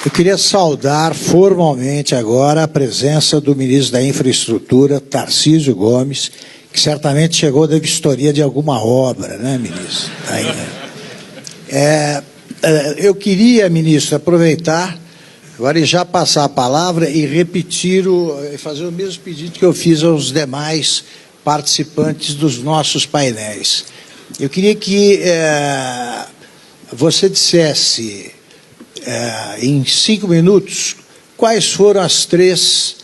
Eu queria saudar formalmente agora a presença do ministro da Infraestrutura, Tarcísio Gomes, que certamente chegou da vistoria de alguma obra, né, ministro? Eu queria, ministro, aproveitar agora e já passar a palavra e repetir, fazer o mesmo pedido que eu fiz aos demais participantes dos nossos painéis. Eu queria que você dissesse, em 5 minutos, quais foram as 3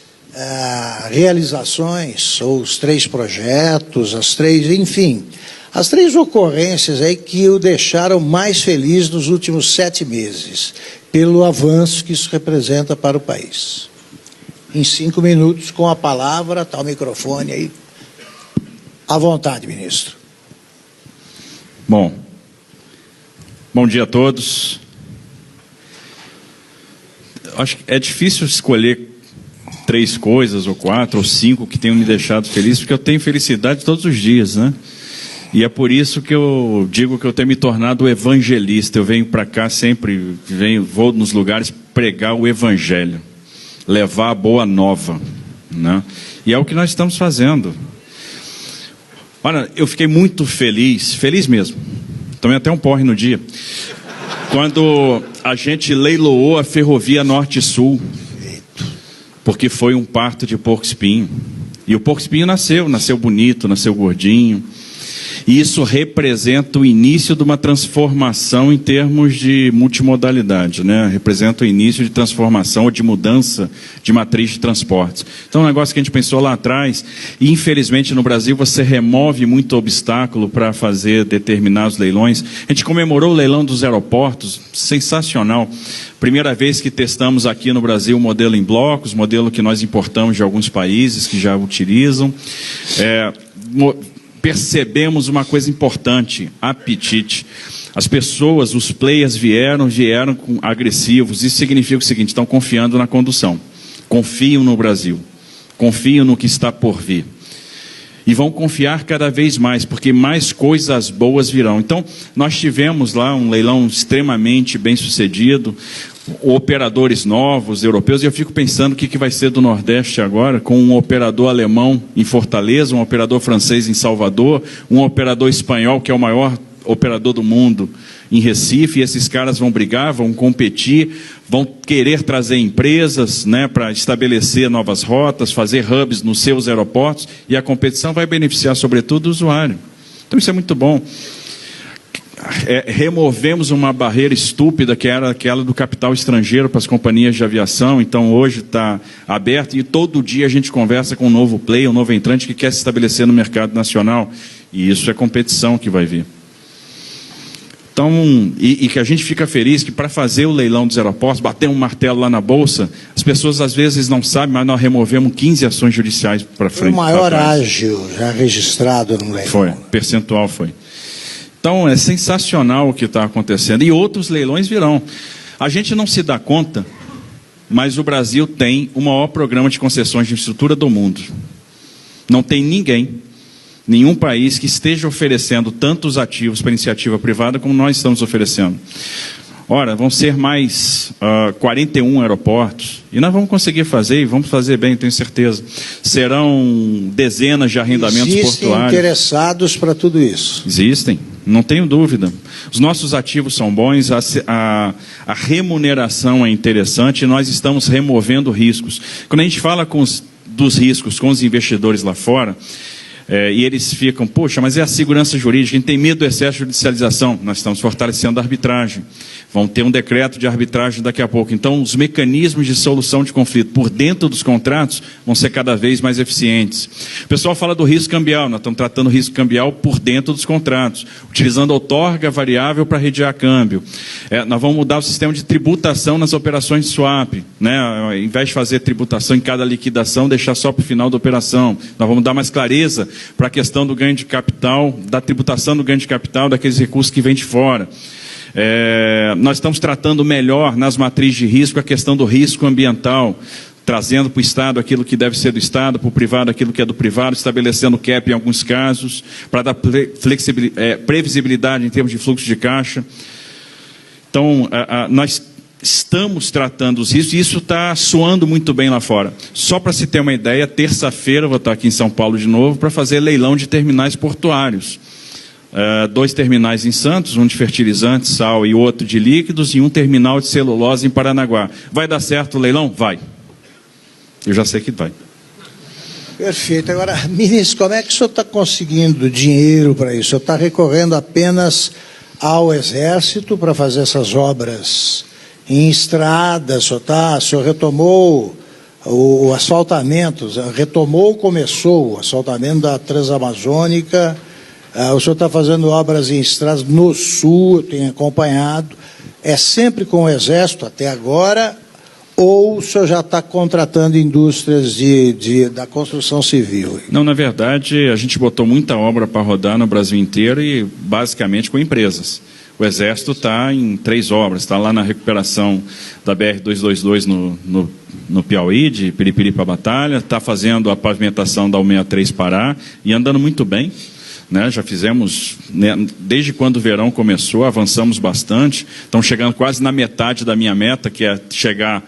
realizações, ou os 3 projetos, enfim, as 3 ocorrências aí que o deixaram mais feliz nos últimos 7 meses, pelo avanço que isso representa para o país. Em 5 minutos, com a palavra, está o microfone aí. À vontade, ministro. Bom dia a todos. Acho que é difícil escolher 3 coisas, ou 4, ou 5 que tenham me deixado feliz, porque eu tenho felicidade todos os dias, né? E é por isso que eu digo que eu tenho me tornado evangelista. Eu venho para cá sempre, vou nos lugares pregar o evangelho, levar a boa nova, né? E é o que nós estamos fazendo. Olha, eu fiquei muito feliz mesmo. Tomei até um porre no dia, quando a gente leiloou a ferrovia Norte-Sul, porque foi um parto de porco-espinho. E o porco-espinho nasceu bonito, nasceu gordinho. E isso representa o início de uma transformação em termos de multimodalidade, né? Representa o início de transformação ou de mudança de matriz de transportes. Então, um negócio que a gente pensou lá atrás, e infelizmente no Brasil você remove muito obstáculo para fazer determinados leilões. A gente comemorou o leilão dos aeroportos, sensacional. Primeira vez que testamos aqui no Brasil o modelo em blocos, modelo que nós importamos de alguns países que já utilizam. Percebemos uma coisa importante: apetite. As pessoas, os players vieram agressivos. Isso significa o seguinte: estão confiando na condução, confiam no Brasil, confiam no que está por vir. E vão confiar cada vez mais, porque mais coisas boas virão. Então, nós tivemos lá um leilão extremamente bem sucedido, operadores novos, europeus, e eu fico pensando o que vai ser do Nordeste agora, com um operador alemão em Fortaleza, um operador francês em Salvador, um operador espanhol, que é o maior operador do mundo, em Recife, e esses caras vão brigar, vão competir, vão querer trazer empresas, né, para estabelecer novas rotas, fazer hubs nos seus aeroportos, e a competição vai beneficiar sobretudo o usuário. Então isso é muito bom. Removemos uma barreira estúpida que era aquela do capital estrangeiro para as companhias de aviação. Então hoje está aberto e todo dia a gente conversa com um novo player, um novo entrante que quer se estabelecer no mercado nacional, e isso é competição que vai vir. Então, e que a gente fica feliz que para fazer o leilão dos aeroportos, bater um martelo lá na bolsa, as pessoas às vezes não sabem, mas nós removemos 15 ações judiciais para frente. O maior ágio já registrado no leilão. Foi, percentual foi. Então, é sensacional o que está acontecendo. E outros leilões virão. A gente não se dá conta, mas o Brasil tem o maior programa de concessões de infraestrutura do mundo. Não tem nenhum país que esteja oferecendo tantos ativos para iniciativa privada como nós estamos oferecendo. Ora, vão ser mais 41 aeroportos, e nós vamos conseguir fazer, e vamos fazer bem, tenho certeza. Serão dezenas de arrendamentos portuários. Existem interessados para tudo isso? Existem, não tenho dúvida. Os nossos ativos são bons, a remuneração é interessante, e nós estamos removendo riscos. Quando a gente fala dos riscos com os investidores lá fora, e eles ficam, poxa, mas é a segurança jurídica, a gente tem medo do excesso de judicialização. Nós estamos fortalecendo a arbitragem. Vão ter um decreto de arbitragem daqui a pouco. Então, os mecanismos de solução de conflito por dentro dos contratos vão ser cada vez mais eficientes. O pessoal fala do risco cambial. Nós estamos tratando o risco cambial por dentro dos contratos, utilizando outorga variável para redear câmbio. Nós vamos mudar o sistema de tributação nas operações de swap, né? Ao invés de fazer tributação em cada liquidação, deixar só para o final da operação. Nós vamos dar mais clareza para a questão do ganho de capital, da tributação do ganho de capital, daqueles recursos que vêm de fora. Nós estamos tratando melhor nas matrizes de risco a questão do risco ambiental, trazendo para o Estado aquilo que deve ser do Estado, para o privado aquilo que é do privado, estabelecendo cap em alguns casos, para dar previsibilidade em termos de fluxo de caixa. Então, nós estamos tratando os riscos e isso está soando muito bem lá fora. Só para se ter uma ideia, terça-feira eu vou estar aqui em São Paulo de novo para fazer leilão de terminais portuários. 2 terminais em Santos, um de fertilizantes, sal e outro de líquidos, e um terminal de celulose em Paranaguá. Vai dar certo o leilão? Vai. Eu já sei que vai. Perfeito. Agora, ministro, como é que o senhor está conseguindo dinheiro para isso? O senhor está recorrendo apenas ao Exército para fazer essas obras em estradas? O senhor retomou o asfaltamento, começou o asfaltamento da Transamazônica. O senhor está fazendo obras em estradas no Sul, eu tenho acompanhado. É sempre com o Exército até agora, ou o senhor já está contratando indústrias da construção civil? Não, na verdade, a gente botou muita obra para rodar no Brasil inteiro e basicamente com empresas. O Exército está em 3 obras, está lá na recuperação da BR-222 no Piauí, de Piripiri para Batalha, está fazendo a pavimentação da 163 Pará e andando muito bem. Né, já fizemos, né, desde quando o verão começou, avançamos bastante. Estamos chegando quase na metade da minha meta, que é chegar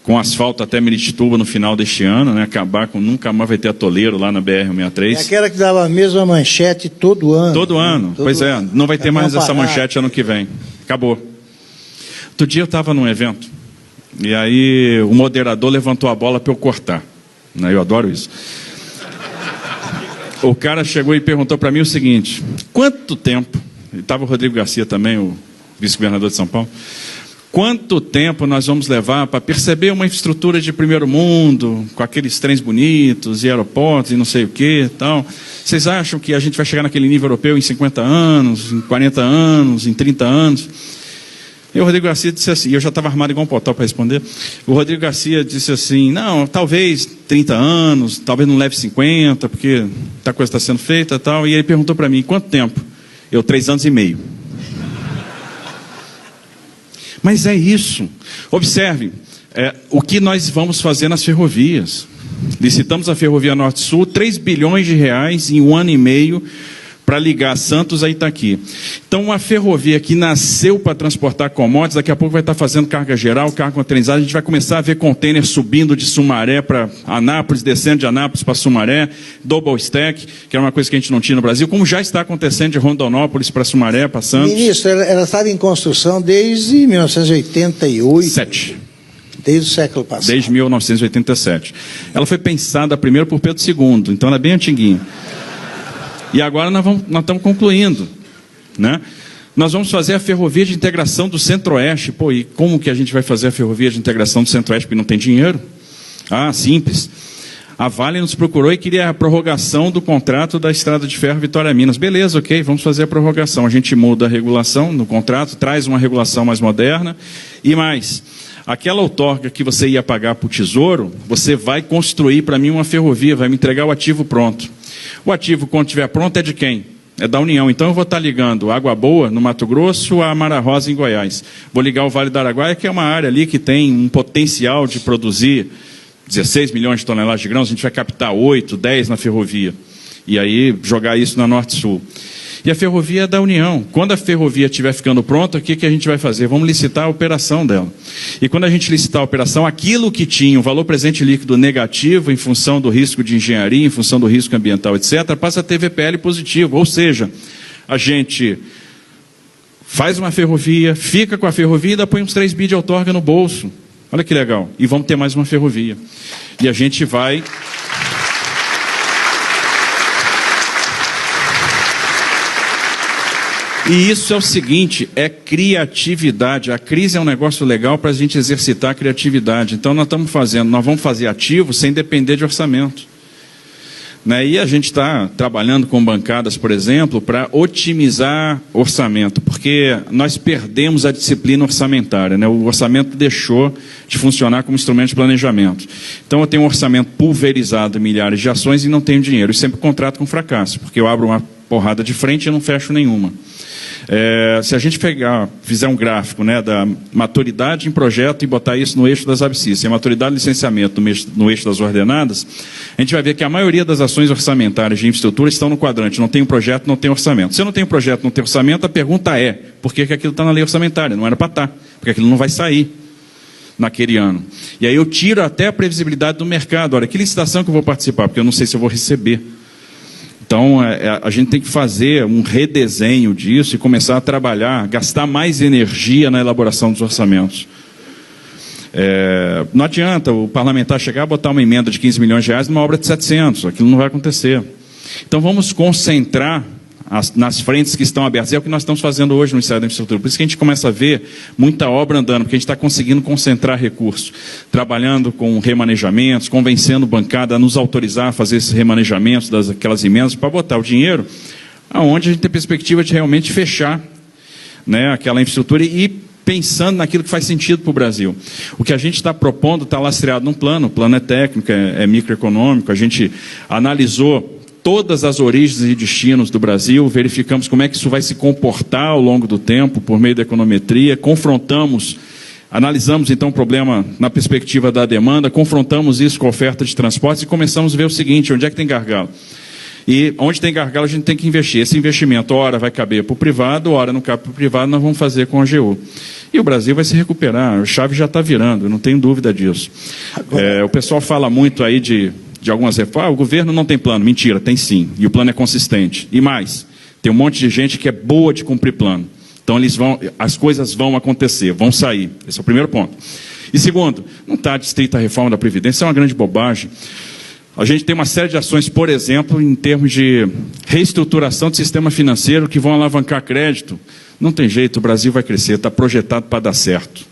com asfalto até Miritituba no final deste ano, né, acabar com nunca mais vai ter atoleiro lá na BR-163. É aquela que dava a mesma manchete todo ano. Todo ano, pois é, não vai ter mais essa manchete ano que vem. Acabou. Outro dia eu estava num evento, e aí o moderador levantou a bola para eu cortar. Né, eu adoro isso. O cara chegou e perguntou para mim o seguinte: quanto tempo, e estava o Rodrigo Garcia também, o vice-governador de São Paulo, quanto tempo nós vamos levar para perceber uma infraestrutura de primeiro mundo, com aqueles trens bonitos e aeroportos e não sei o que e tal? Vocês acham que a gente vai chegar naquele nível europeu em 50 anos, em 40 anos, em 30 anos? E o Rodrigo Garcia disse assim, e eu já estava armado igual um potó para responder, o Rodrigo Garcia disse assim, não, talvez 30 anos, talvez não leve 50, porque a coisa está sendo feita e tal, e ele perguntou para mim, quanto tempo? Eu, 3 anos e meio. Mas é isso. Observe, o que nós vamos fazer nas ferrovias. Licitamos a Ferrovia Norte-Sul, 3 bilhões de reais em 1 ano e meio, para ligar Santos a Itaqui. Então, uma ferrovia que nasceu para transportar commodities, daqui a pouco vai estar fazendo carga geral, carga containerizada, a gente vai começar a ver container subindo de Sumaré para Anápolis, descendo de Anápolis para Sumaré, double stack, que era uma coisa que a gente não tinha no Brasil, como já está acontecendo de Rondonópolis para Sumaré, para Santos. Ministro, ela estava em construção desde 1988. 7. Desde o século passado. Desde 1987. Ela foi pensada primeiro por Pedro II, então ela é bem antiguinha. E agora nós estamos concluindo, né? Nós vamos fazer a ferrovia de integração do Centro-Oeste. Pô, e como que a gente vai fazer a ferrovia de integração do Centro-Oeste porque não tem dinheiro? Ah, simples. A Vale nos procurou e queria a prorrogação do contrato da Estrada de Ferro Vitória-Minas. Beleza, ok, vamos fazer a prorrogação. A gente muda a regulação no contrato, traz uma regulação mais moderna e mais. Aquela outorga que você ia pagar para o Tesouro, você vai construir para mim uma ferrovia, vai me entregar o ativo pronto. O ativo, quando estiver pronto, é de quem? É da União. Então eu vou estar ligando Água Boa, no Mato Grosso, a Mara Rosa, em Goiás. Vou ligar o Vale do Araguaia, que é uma área ali que tem um potencial de produzir 16 milhões de toneladas de grãos. A gente vai captar 8, 10 na ferrovia. E aí jogar isso na Norte-Sul. E a ferrovia é da União. Quando a ferrovia estiver ficando pronta, o que a gente vai fazer? Vamos licitar a operação dela. E quando a gente licitar a operação, aquilo que tinha o valor presente líquido negativo, em função do risco de engenharia, em função do risco ambiental, etc., passa a ter VPL positivo. Ou seja, a gente faz uma ferrovia, fica com a ferrovia e ainda põe uns 3 bi de outorga no bolso. Olha que legal. E vamos ter mais uma ferrovia. E a gente vai... E isso é o seguinte, é criatividade. A crise é um negócio legal para a gente exercitar a criatividade. Então nós vamos fazer ativo sem depender de orçamento. Né? E a gente está trabalhando com bancadas, por exemplo, para otimizar orçamento, porque nós perdemos a disciplina orçamentária. Né? O orçamento deixou de funcionar como instrumento de planejamento. Então eu tenho um orçamento pulverizado, milhares de ações, e não tenho dinheiro. E sempre contrato com fracasso, porque eu abro uma porrada de frente e não fecho nenhuma. Se a gente fizer um gráfico, né, da maturidade em projeto e botar isso no eixo das abscissas, e a maturidade de licenciamento no eixo das ordenadas, a gente vai ver que a maioria das ações orçamentárias de infraestrutura estão no quadrante, não tem um projeto, não tem orçamento. Se eu não tenho projeto, não tem orçamento, a pergunta é, por que aquilo está na lei orçamentária? Não era para estar, porque aquilo não vai sair. naquele ano. E aí eu tiro até a previsibilidade do mercado. Olha, que licitação que eu vou participar? Porque eu não sei se eu vou receber. Então, a gente tem que fazer um redesenho disso e começar a trabalhar, gastar mais energia na elaboração dos orçamentos. Não adianta o parlamentar chegar e botar uma emenda de 15 milhões de reais numa obra de 700. Aquilo não vai acontecer. Então, vamos concentrar nas frentes que estão abertas. É o que nós estamos fazendo hoje no Ministério da Infraestrutura. Por isso que a gente começa a ver muita obra andando, porque a gente está conseguindo concentrar recursos, trabalhando com remanejamentos, convencendo bancada a nos autorizar a fazer esses remanejamentos daquelas emendas para botar o dinheiro aonde a gente tem perspectiva de realmente fechar, né, aquela infraestrutura e pensando naquilo que faz sentido para o Brasil. O que a gente está propondo está lastreado num plano. O plano é técnico, é microeconômico. A gente analisou todas as origens e destinos do Brasil, verificamos como é que isso vai se comportar ao longo do tempo, por meio da econometria, analisamos então o problema na perspectiva da demanda, confrontamos isso com a oferta de transportes e começamos a ver o seguinte: onde é que tem gargalo? E onde tem gargalo a gente tem que investir. Esse investimento, ora vai caber para o privado, ora não cabe para o privado, nós vamos fazer com a AGU. E o Brasil vai se recuperar, a chave já está virando, eu não tenho dúvida disso. O pessoal fala muito aí de algumas reformas, o governo não tem plano. Mentira, tem sim, e o plano é consistente. E mais, tem um monte de gente que é boa de cumprir plano. Então as coisas vão acontecer, vão sair. Esse é o primeiro ponto. E segundo, não está distrita a reforma da Previdência, isso é uma grande bobagem. A gente tem uma série de ações, por exemplo, em termos de reestruturação do sistema financeiro que vão alavancar crédito. Não tem jeito, o Brasil vai crescer, está projetado para dar certo.